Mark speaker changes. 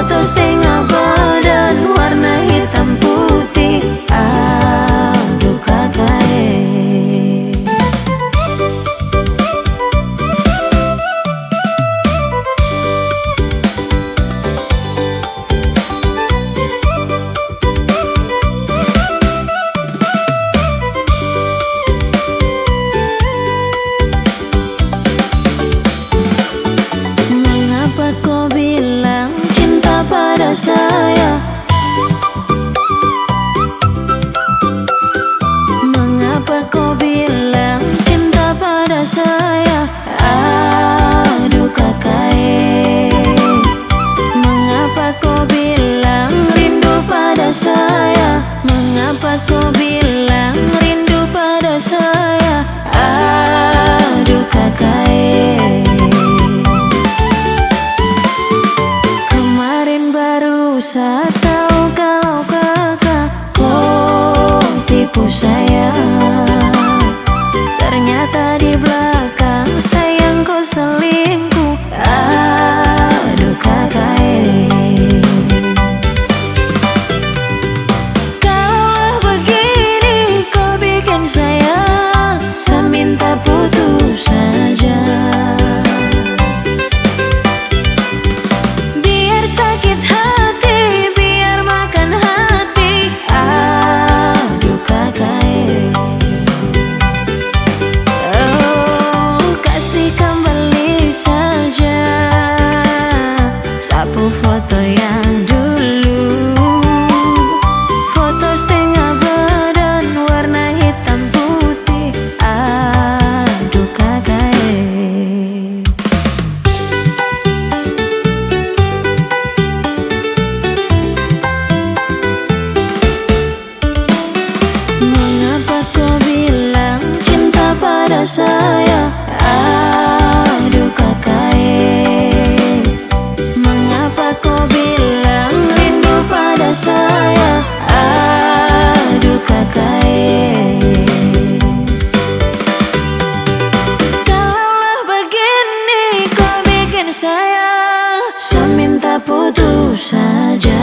Speaker 1: Foto setengah badan warna hitam putih. Aduh kakak Mengapa kau bilang cinta pada saya? Mengapa kau bilang cinta pada saya? Aduh kakak mengapa kau bilang rindu pada saya? Mengapa kau bilang rindu pada saya? Aduh kakak kemarin baru saya tahu kalau kakak kau tipu saya. Ternyata di belakang sayang kau selingkuh. Aduh kakak kalau begini kau bikin saya minta putus saja. Biar sakit hati, biar makan hati. Aduh kakak oh, kasih kembali saja sapu foto yang dulu. Foto setengah badan warna hitam putih. Aduh kakak mengapa kau bilang cinta pada saya? Aduh kakak mengapa kau bilang rindu pada saya? Aduh kakak kalaulah begini kau bikin saya minta putus saja.